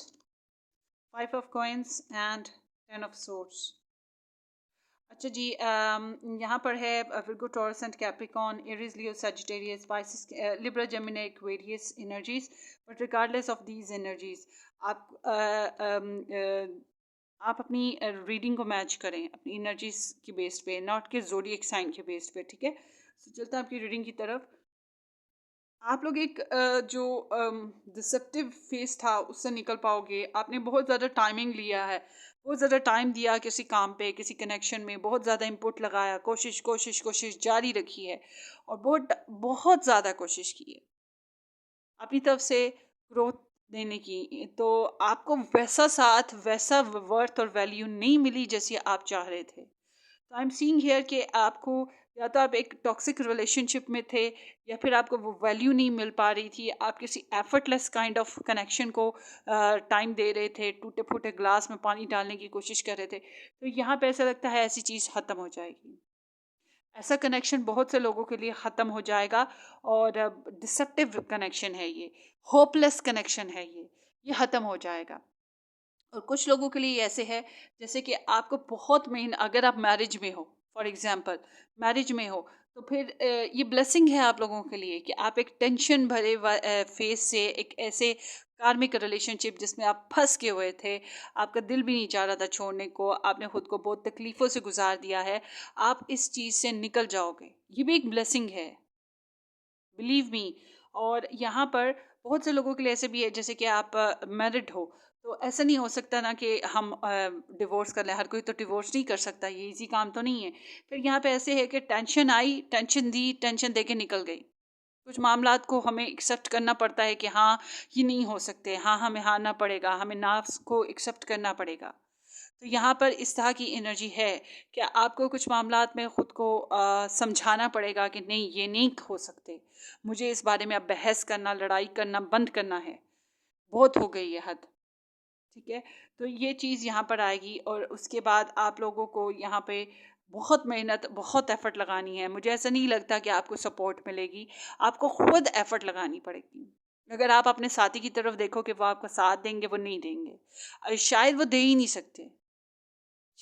5 of Coins and 10 of Swords। अच्छा जी, यहाँ पर है Virgo, Taurus and Capricorn, Aries, Leo, Sagittarius, Pisces, Libra, Gemini, Aquarius energies. But regardless of these energies, आप आप अपनी रीडिंग को मैच करें अपनी एनर्जीज की बेस पे, नॉट के ज़ोडिएक साइन के बेस पे, ठीक है। तो चलते हैं आपकी रीडिंग की तरफ। आप लोग एक जो डिसेप्टिव फेस था उससे निकल पाओगे। आपने बहुत ज़्यादा टाइमिंग लिया है, बहुत ज़्यादा टाइम दिया किसी काम पे, किसी कनेक्शन में, बहुत ज़्यादा इनपुट लगाया, कोशिश कोशिश कोशिश जारी रखी है, और बहुत बहुत ज़्यादा कोशिश की है अपनी तरफ से ग्रोथ देने की। तो आपको वैसा साथ, वैसा वर्थ और वैल्यू नहीं मिली जैसी आप चाह रहे थे। तो आई एम सीइंग हियर कि आपको, या तो आप एक टॉक्सिक रिलेशनशिप में थे, या फिर आपको वो वैल्यू नहीं मिल पा रही थी। आप किसी एफर्टलेस काइंड ऑफ कनेक्शन को टाइम दे रहे थे, टूटे फूटे ग्लास में पानी डालने की कोशिश कर रहे थे। तो यहाँ पे ऐसा लगता है ऐसी चीज़ ख़त्म हो जाएगी। ऐसा कनेक्शन बहुत से लोगों के लिए ख़त्म हो जाएगा, और डिसेप्टिव कनेक्शन है ये, होपलेस कनेक्शन है ये ख़त्म हो जाएगा। और कुछ लोगों के लिए ऐसे है जैसे कि आपको बहुत मेहनत, अगर आप मैरिज में हो, फॉर एग्जांपल मैरिज में हो, तो फिर ये ब्लेसिंग है आप लोगों के लिए कि आप एक टेंशन भरे फेस से, एक ऐसे कार्मिक रिलेशनशिप जिसमें आप फंस के हुए थे, आपका दिल भी नहीं चाह रहा था छोड़ने को, आपने खुद को बहुत तकलीफ़ों से गुजार दिया है, आप इस चीज़ से निकल जाओगे। ये भी एक ब्लेसिंग है, बिलीव मी। और यहाँ पर बहुत से लोगों के लिए ऐसे भी है जैसे कि आप मैरिड हो, तो ऐसा नहीं हो सकता ना कि हम डिवोर्स कर लें। हर कोई तो डिवोर्स नहीं कर सकता, ये इजी काम तो नहीं है। फिर यहाँ पे ऐसे है कि टेंशन आई, टेंशन दी, टेंशन दे के निकल गई। कुछ मामलात को हमें एक्सेप्ट करना पड़ता है कि हाँ ये नहीं हो सकते, हाँ हमें हारना पड़ेगा, हमें नाफ्स को एक्सेप्ट करना पड़ेगा। तो यहाँ पर इस तरह की एनर्जी है कि आपको कुछ मामलात में ख़ुद को समझाना पड़ेगा कि नहीं, ये नहीं हो सकते, मुझे इस बारे में अब बहस करना, लड़ाई करना बंद करना है, बहुत हो गई है हद, ठीक है। तो ये चीज़ यहाँ पर आएगी, और उसके बाद आप लोगों को यहाँ पे बहुत मेहनत, बहुत एफर्ट लगानी है। मुझे ऐसा नहीं लगता कि आपको सपोर्ट मिलेगी, आपको खुद एफर्ट लगानी पड़ेगी। अगर आप अपने साथी की तरफ देखो कि वो आपका साथ देंगे, वो नहीं देंगे, शायद वो दे ही नहीं सकते,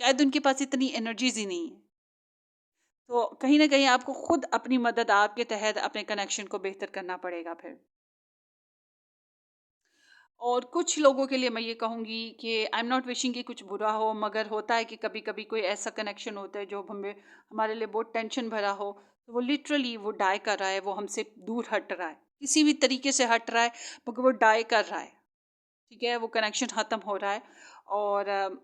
शायद उनके पास इतनी एनर्जीज ही नहीं है। तो कहीं ना कहीं आपको खुद अपनी मदद, आपके तहत अपने कनेक्शन को बेहतर करना पड़ेगा फिर। और कुछ लोगों के लिए मैं ये कहूँगी कि आई एम नॉट विशिंग कि कुछ बुरा हो, मगर होता है कि कभी कभी कोई ऐसा कनेक्शन होता है जो हमें, हमारे लिए बहुत टेंशन भरा हो, तो वो लिटरली वो डाई कर रहा है, वो हमसे दूर हट रहा है, किसी भी तरीके से हट रहा है, मगर वो डाई कर रहा है, ठीक है, वो कनेक्शन ख़त्म हो रहा है। और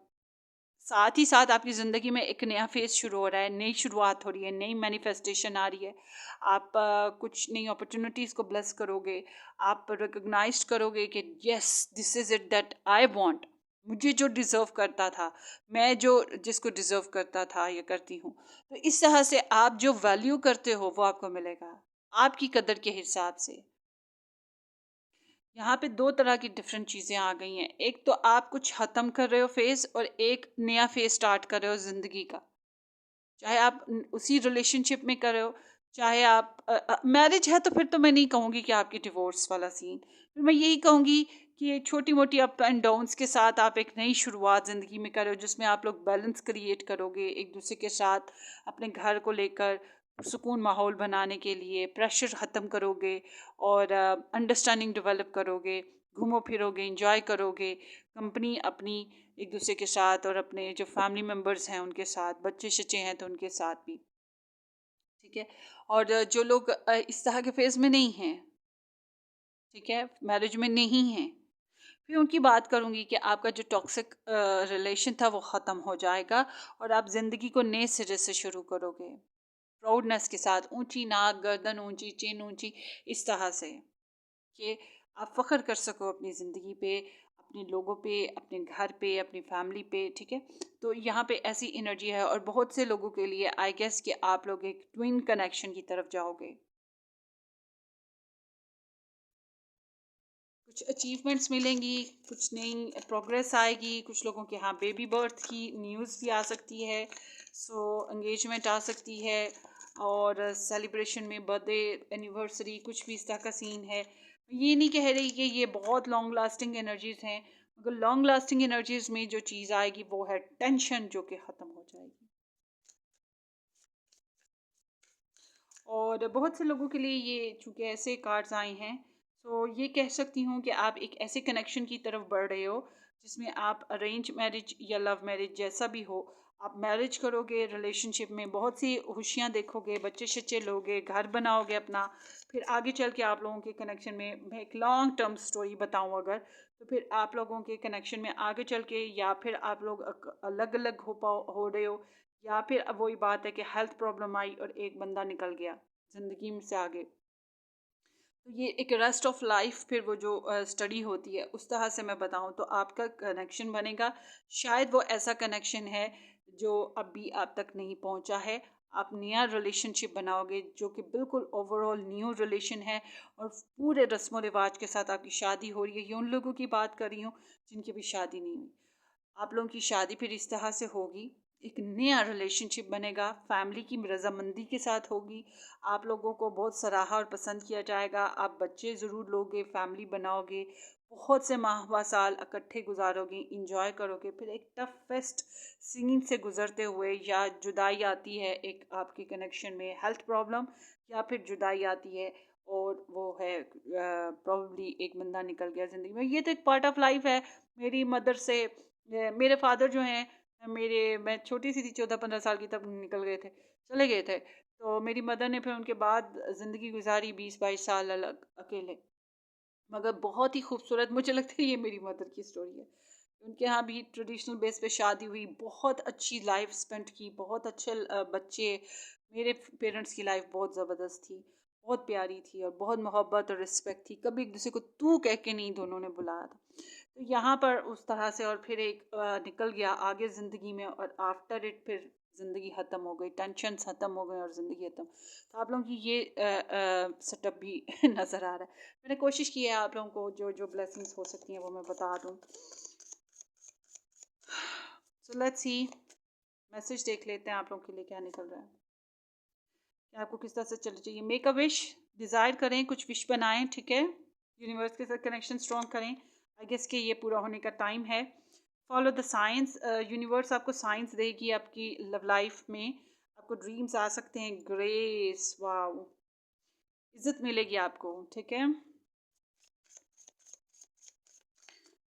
साथ ही साथ आपकी ज़िंदगी में एक नया फेज़ शुरू हो रहा है, नई शुरुआत हो रही है, नई मैनिफेस्टेशन आ रही है। आप कुछ नई अपॉर्चुनिटीज़ को ब्लेस करोगे, आप रिकॉग्नाइज करोगे कि yes, this is it that I want, मुझे जो डिज़र्व करता था, मैं जो जिसको डिज़र्व करता था या करती हूँ। तो इस तरह से आप जो वैल्यू करते हो वो आपको मिलेगा, आपकी कदर के हिसाब से। यहाँ पे दो तरह की डिफरेंट चीज़ें आ गई हैं। एक तो आप कुछ ख़त्म कर रहे हो फेज़, और एक नया फेज़ स्टार्ट कर रहे हो ज़िंदगी का। चाहे आप उसी रिलेशनशिप में कर रहे हो, चाहे आप मैरिज है, तो फिर तो मैं नहीं कहूँगी कि आपकी डिवोर्स वाला सीन। फिर मैं यही कहूँगी कि छोटी मोटी अप एंड डाउन्स के साथ आप एक नई शुरुआत ज़िंदगी में कर रहे हो, जिसमें आप लोग बैलेंस क्रिएट करोगे एक दूसरे के साथ, अपने घर को लेकर सुकून माहौल बनाने के लिए प्रेशर ख़त्म करोगे, और अंडरस्टैंडिंग डेवलप करोगे, घूमो फिरोगे, इंजॉय करोगे, कंपनी अपनी एक दूसरे के साथ, और अपने जो फैमिली मेम्बर्स हैं उनके साथ, बच्चे शच्चे हैं तो उनके साथ भी। ठीक है। और जो लोग इस तरह के फेज़ में नहीं हैं, ठीक है, मैरिज में नहीं हैं, फिर उनकी बात करूँगी कि आपका जो टॉक्सिक रिलेशन था वो ख़त्म हो जाएगा और आप ज़िंदगी को नए सिरे से शुरू करोगे। प्राउडनेस के साथ, ऊँची नाक, गर्दन ऊँची, चिन ऊँची, इस तरह से कि आप फ़ख्र कर सको अपनी ज़िंदगी पे, अपने लोगों पे, अपने घर पे, अपनी फैमिली पे, ठीक है? तो यहाँ पे ऐसी एनर्जी है और बहुत से लोगों के लिए आई गेस कि आप लोग एक ट्विन कनेक्शन की तरफ जाओगे। कुछ अचीवमेंट्स मिलेंगी, कुछ नई प्रोग्रेस आएगी, कुछ लोगों के यहाँ बेबी बर्थ की न्यूज़ भी आ सकती है, सो एंगेजमेंट आ सकती है और सेलिब्रेशन में बर्थडे एनिवर्सरी कुछ भी इस तरह का सीन है। ये नहीं कह रही कि ये बहुत लॉन्ग लास्टिंग एनर्जीज़ हैं, मगर लॉन्ग लास्टिंग एनर्जीज़ में जो चीज़ आएगी वो है टेंशन, जो कि ख़त्म हो जाएगी। और बहुत से लोगों के लिए ये चूँकि ऐसे कार्ड्स आए हैं, तो ये कह सकती हूँ कि आप एक ऐसे कनेक्शन की तरफ बढ़ रहे हो जिसमें आप अरेंज मैरिज या लव मैरिज जैसा भी हो, आप मैरिज करोगे, रिलेशनशिप में बहुत सी खुशियाँ देखोगे, बच्चे शच्चे लोगे, घर बनाओगे अपना, फिर आगे चल के आप लोगों के कनेक्शन में, मैं एक लॉन्ग टर्म स्टोरी बताऊँ अगर, तो फिर आप लोगों के कनेक्शन में आगे चल के या फिर आप लोग अलग अलग हो रहे हो, या फिर अब वही बात है कि हेल्थ प्रॉब्लम आई और एक बंदा निकल गया ज़िंदगी में से आगे। तो ये एक रेस्ट ऑफ लाइफ फिर वो जो स्टडी होती है उस तरह से मैं बताऊँ तो आपका कनेक्शन बनेगा। शायद वो ऐसा कनेक्शन है जो अभी आप तक नहीं पहुँचा है। आप नया रिलेशनशिप बनाओगे जो कि बिल्कुल ओवरऑल न्यू रिलेशन है और पूरे रस्मों रिवाज के साथ आपकी शादी हो रही है। ये उन लोगों की बात कर रही हूँ जिनकी अभी शादी नहीं हुई। आप लोगों की शादी फिर इस तरह से होगी, एक नया रिलेशनशिप बनेगा, फैमिली की रज़ामंदी के साथ होगी, आप लोगों को बहुत सराहा और पसंद किया जाएगा, आप बच्चे ज़रूर लोगे, फैमिली बनाओगे, बहुत से माह व साल इकट्ठे गुजारोगे, इंजॉय करोगे, फिर एक टफ फेस्ट सिंगिंग से गुजरते हुए या जुदाई आती है एक आपके कनेक्शन में, हेल्थ प्रॉब्लम या फिर जुदाई आती है और वो है प्रॉब्ली एक बंदा निकल गया ज़िंदगी में। ये तो एक पार्ट ऑफ लाइफ है। मेरी मदर से मेरे फादर जो हैं, मैं छोटी सी थी, 14-15 साल की, तब निकल गए थे, चले गए थे। तो मेरी मदर ने फिर उनके बाद ज़िंदगी गुजारी 20-22 साल अलग अकेले, मगर बहुत ही खूबसूरत, मुझे लगता है ये मेरी मदर की स्टोरी है। उनके यहाँ भी ट्रेडिशनल बेस पे शादी हुई, बहुत अच्छी लाइफ स्पेंड की, बहुत अच्छे बच्चे। मेरे पेरेंट्स की लाइफ बहुत ज़बरदस्त थी, बहुत प्यारी थी और बहुत मोहब्बत और रिस्पेक्ट थी, कभी एक दूसरे को तू कह के नहीं दोनों ने बुलाया था। तो यहाँ पर उस तरह से और फिर एक निकल गया आगे ज़िंदगी में और आफ्टर इट फिर ज़िंदगी ख़त्म हो गई, टेंशन ख़त्म हो गए और ज़िंदगी ख़त्म। तो आप लोगों की ये सेटअप भी नज़र आ रहा है। मैंने कोशिश की है आप लोगों को जो जो ब्लेसिंग्स हो सकती हैं वो मैं बता दूँ। सो लेट्स सी, मैसेज देख लेते हैं आप लोगों के लिए क्या निकल रहा है, कि आपको किस तरह से चलना चाहिए। मेक अ विश, डिज़ायर करें, कुछ विश बनाएं, ठीक है, यूनिवर्स के साथ कनेक्शन स्ट्रॉन्ग करें। आई गेस कि ये पूरा होने का टाइम है। फॉलो द साइंस, यूनिवर्स आपको साइंस देगी आपकी लव लाइफ में, आपको ड्रीम्स आ सकते हैं, ग्रेस, वाओ, इज्जत मिलेगी आपको, ठीक है।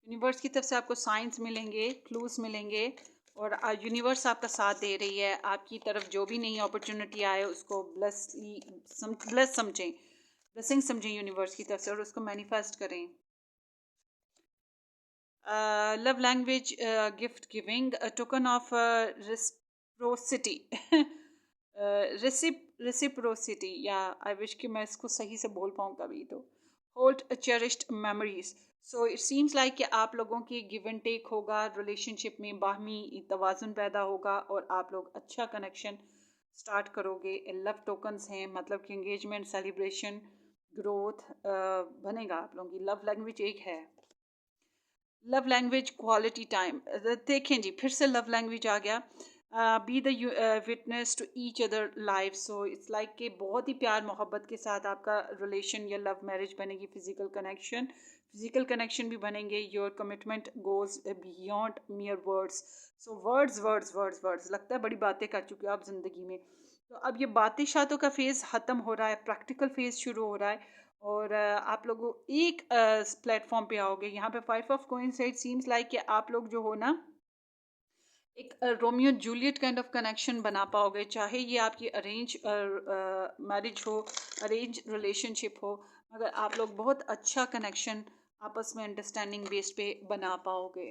यूनिवर्स की तरफ से आपको साइंस मिलेंगे, क्लूज मिलेंगे और यूनिवर्स आपका साथ दे रही है। आपकी तरफ जो भी नई अपॉर्चुनिटी आए उसको ब्लेस समझें, ब्लेसिंग समझें यूनिवर्स की तरफ से और उसको मैनिफेस्ट करें। Love language, gift giving, token of reciprocity, reciprocity, या आई विश कि मैं इसको सही से बोल पाऊँ कभी तो। Hold cherished memories, so it seems like कि आप लोगों की गिव एंड टेक होगा, रिलेशनशिप में बाहमी तवाज़ुन पैदा होगा और आप लोग अच्छा कनेक्शन स्टार्ट करोगे। लव टोकन्स हैं, मतलब कि एंगेजमेंट, सेलिब्रेशन, ग्रोथ बनेगा। आप लोगों की लव लैंग्वेज एक है। लव लैंग्वेज क्वालिटी टाइम, देखें जी फिर से लव लैंग्वेज आ गया। Be the witness to each other life, so it's like कि बहुत ही प्यार मोहब्बत के साथ आपका रिलेशन या लव मैरिज बनेगी। फिजिकल कनेक्शन भी बनेंगे। Your commitment goes beyond मियर words, so words words words words, लगता है बड़ी बातें कर चुके हो आप ज़िंदगी में। तो अब ये बातें शातों का फेज़ ख़त्म हो रहा है, प्रैक्टिकल फेज़ शुरू हो रहा है और आप लोग एक प्लेटफॉर्म पे आओगे। यहाँ पे 5 ऑफ कॉइंस है। इट सीम्स लाइक कि आप लोग जो हो ना, एक Romeo Juliet kind of connection बना पाओगे, चाहे ये आपकी अरेंज मैरिज हो, अरेंज रिलेशनशिप हो, मगर आप लोग बहुत अच्छा कनेक्शन आपस में अंडरस्टैंडिंग बेस पे बना पाओगे।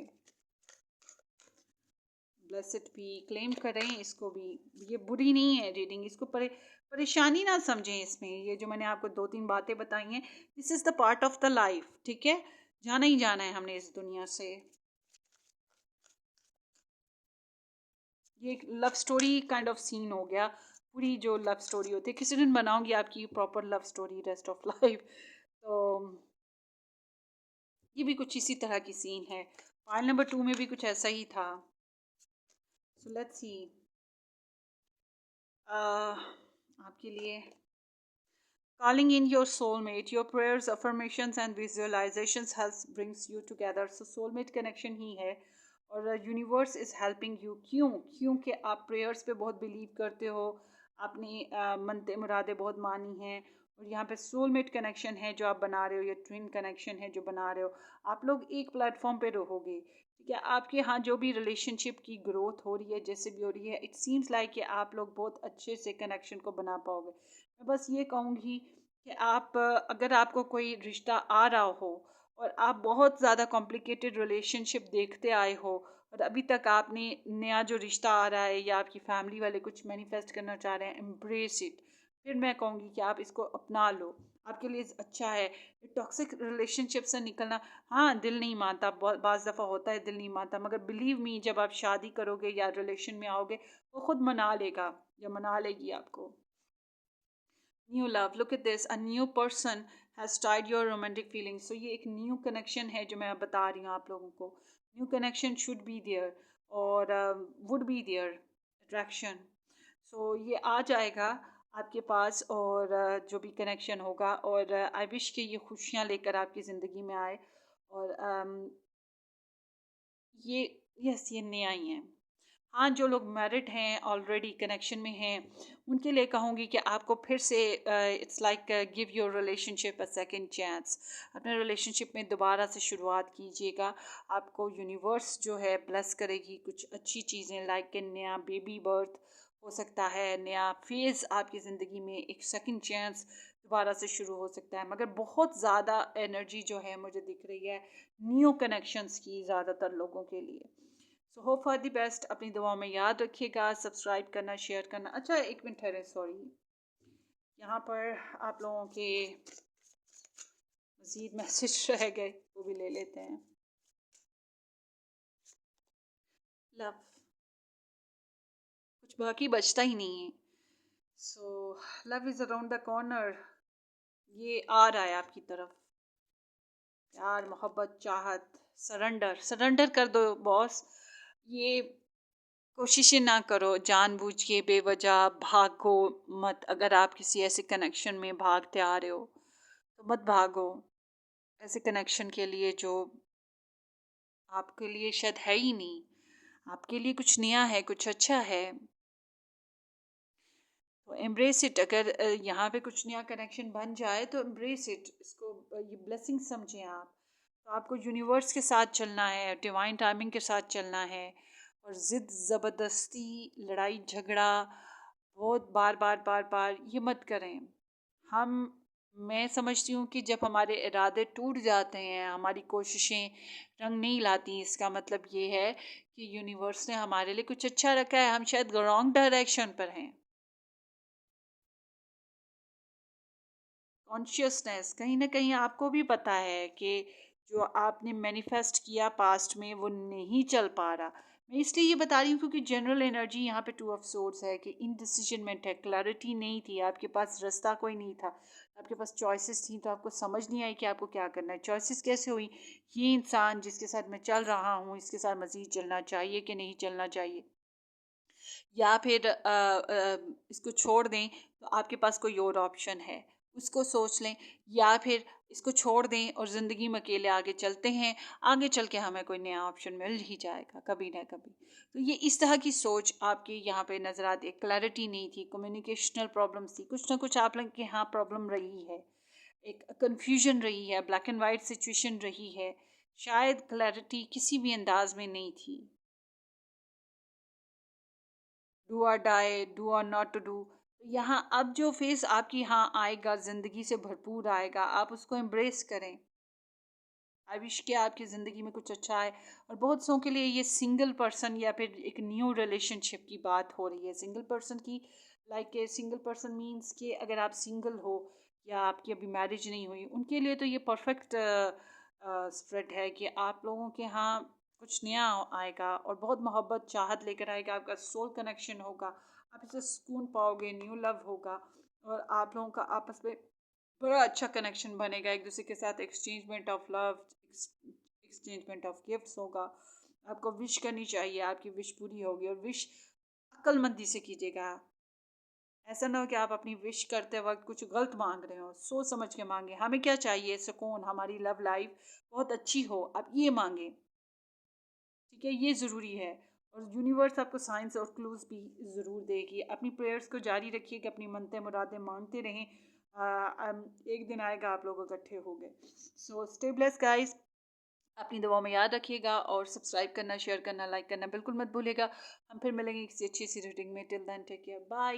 ब्लेसिड भी क्लेम करें इसको भी, ये बुरी नहीं है रीडिंग, इसको परेशानी ना समझें इसमें। ये जो मैंने आपको 2-3 बातें बताई हैं, this is the part of the life, ठीक है, जाना ही जाना है हमने इस दुनिया से। ये एक love story kind of scene हो गया, पूरी जो लव स्टोरी होती है, किसी दिन बनाऊंगी आपकी proper love story rest of life. तो ये भी कुछ इसी तरह की सीन है। फाइल नंबर 2 में भी कुछ ऐसा ही था। सो लेट्स सी आपके लिए calling in your soulmate, your prayers, affirmations and visualizations helps brings you together। So soulmate connection ही है, और यूनिवर्स इज हेल्पिंग यू। क्योंकि आप प्रेयर्स पे बहुत बिलीव करते हो, आपने मनते मुरादे बहुत मानी हैं, और यहाँ पे सोलमेट कनेक्शन है जो आप बना रहे हो, या ट्विन कनेक्शन है जो बना रहे हो। आप लोग एक प्लेटफॉर्म पे रहोगे, ठीक है। आपके यहाँ जो भी रिलेशनशिप की ग्रोथ हो रही है, जैसे भी हो रही है, इट सीम्स लाइक कि आप लोग बहुत अच्छे से कनेक्शन को बना पाओगे। मैं बस ये कहूँगी कि आप अगर आपको कोई रिश्ता आ रहा हो और आप बहुत ज़्यादा कॉम्प्लिकेटेड रिलेशनशिप देखते आए हो, और अभी तक आपने नया जो रिश्ता आ रहा है या आपकी फैमिली वाले कुछ मैनिफेस्ट करना चाह रहे हैं, एम्ब्रेस इट। फिर मैं कहूँगी कि आप इसको अपना लो, आपके लिए अच्छा है। टॉक्सिक रिलेशनशिप से निकलना, हाँ दिल नहीं मानता, बाज़ दफ़ा होता है दिल नहीं मानता, मगर बिलीव मी, जब आप शादी करोगे या रिलेशन में आओगे, वो खुद मना लेगा या मना लेगी आपको। New love, look at this, a new person has tied your romantic feelings. So ये एक न्यू कनेक्शन है जो मैं बता रही हूँ आप लोगों को। New connection should be there, और would be there attraction. So ये आ जाएगा आपके पास, और जो भी कनेक्शन होगा, और आई विश कि ये खुशियाँ लेकर आपकी ज़िंदगी में आए। और ये यस, ये नया ही है। हाँ, जो लोग मैरिड हैं, ऑलरेडी कनेक्शन में हैं, उनके लिए कहूँगी कि आपको फिर से it's like give your relationship a second chance. अपने रिलेशनशिप में दोबारा से शुरुआत कीजिएगा। आपको यूनिवर्स जो है ब्लेस करेगी कुछ अच्छी चीज़ें, लाइक नया बेबी बर्थ हो सकता है, नया फेज़ आपकी ज़िंदगी में, एक सेकंड चांस दोबारा से शुरू हो सकता है। मगर बहुत ज़्यादा एनर्जी जो है मुझे दिख रही है न्यू कनेक्शंस की, ज़्यादातर लोगों के लिए। So hope for the best, अपनी दुआओं में याद रखिएगा, सब्सक्राइब करना, शेयर करना। अच्छा, एक मिनट ठहरे, सॉरी, यहाँ पर आप लोगों के मज़ीद मैसेज रह गए, वो भी ले लेते हैं। लव, कुछ बाकी बचता ही नहीं है। So love is around the corner, ये आ रहा है आपकी तरफ। प्यार, मोहब्बत, चाहत, सरेंडर, सरेंडर कर दो बॉस। ये कोशिशें ना करो जानबूझ के बेवजह, भागो मत। अगर आप किसी ऐसे कनेक्शन में भागते आ रहे हो, तो मत भागो ऐसे कनेक्शन के लिए जो आपके लिए शायद है ही नहीं। आपके लिए कुछ नया है, कुछ अच्छा है, तो एम्ब्रेस इट। अगर यहाँ पे कुछ नया कनेक्शन बन जाए तो एम्ब्रेस इट, इसको ये ब्लेसिंग समझें आप। तो आपको यूनिवर्स के साथ चलना है, डिवाइन टाइमिंग के साथ चलना है, और ज़िद ज़बरदस्ती, लड़ाई झगड़ा बहुत बार बार बार बार ये मत करें। हम मैं समझती हूँ कि जब हमारे इरादे टूट जाते हैं, हमारी कोशिशें रंग नहीं लाती, इसका मतलब ये है कि यूनिवर्स ने हमारे लिए कुछ अच्छा रखा है, हम शायद रॉन्ग डायरेक्शन पर हैं। कॉन्शियसनेस, कहीं ना कहीं आपको भी पता है कि जो आपने मैनिफेस्ट किया पास्ट में वो नहीं चल पा रहा। मैं इसलिए ये बता रही हूँ क्योंकि जनरल एनर्जी यहाँ पे 2 ऑफ सोर्स है, कि इनडिसिजनमेंट है, क्लैरिटी नहीं थी, आपके पास रास्ता कोई नहीं था, आपके पास चॉइसेस थी, तो आपको समझ नहीं आई कि आपको क्या करना है। चॉइसेस कैसे हुई? ये इंसान जिसके साथ मैं चल रहा हूँ, इसके साथ मज़ीद चलना चाहिए कि नहीं चलना चाहिए, या फिर इसको छोड़ दें, तो आपके पास कोई और ऑप्शन है, उसको सोच लें, या फिर इसको छोड़ दें और ज़िंदगी में अकेले आगे चलते हैं, आगे चल के हमें कोई नया ऑप्शन मिल ही जाएगा कभी ना कभी। तो ये इस तरह की सोच आपकी यहाँ पे नज़र आती है। क्लैरिटी नहीं थी, कम्युनिकेशनल प्रॉब्लम्स थी, कुछ ना कुछ आप लोग के यहाँ प्रॉब्लम रही है, एक कन्फ्यूजन रही है, ब्लैक एंड वाइट सिचुएशन रही है, शायद क्लैरिटी किसी भी अंदाज में नहीं थी। डू और डाई, डू और नॉट टू डू। यहाँ अब जो फेज़ आपकी यहाँ आएगा, ज़िंदगी से भरपूर आएगा, आप उसको एम्ब्रेस करें। आई विश कि आपकी ज़िंदगी में कुछ अच्छा आए। और बहुत सौ के लिए ये सिंगल पर्सन या फिर एक न्यू रिलेशनशिप की बात हो रही है। सिंगल पर्सन की लाइक सिंगल पर्सन मीन्स कि अगर आप सिंगल हो या आपकी अभी मैरिज नहीं हुई, उनके लिए तो ये परफेक्ट स्प्रेड है कि आप लोगों के यहाँ कुछ नया आएगा और बहुत मोहब्बत चाहत लेकर आएगा। आपका सोल कनेक्शन होगा, आप इससे सुकून पाओगे, न्यू लव होगा और आप लोगों का आपस में बड़ा अच्छा कनेक्शन बनेगा। एक दूसरे के साथ एक्सचेंजमेंट ऑफ लव, एक्सचेंजमेंट ऑफ गिफ्ट्स होगा। आपको विश करनी चाहिए, आपकी विश पूरी होगी। और विश अक्लमंदी से कीजिएगा। ऐसा ना हो कि आप अपनी विश करते वक्त कुछ गलत मांग रहे हो। सोच समझ के मांगे। हमें क्या चाहिए? सुकून, हमारी लव लाइफ बहुत अच्छी हो, आप ये मांगे। ठीक है, ये ज़रूरी है। और यूनिवर्स आपको साइंस और क्लूज भी ज़रूर देगी। अपनी प्रेयर्स को जारी रखिए कि अपनी मनते मुरादें मांगते रहें। एक दिन आएगा आप लोग इकट्ठे होंगे। So stay bless guys. अपनी दुआओं में याद रखिएगा और सब्सक्राइब करना, शेयर करना, लाइक करना बिल्कुल मत भूलिएगा। हम फिर मिलेंगे किसी अच्छी सी रीडिंग में। Till then take care, bye.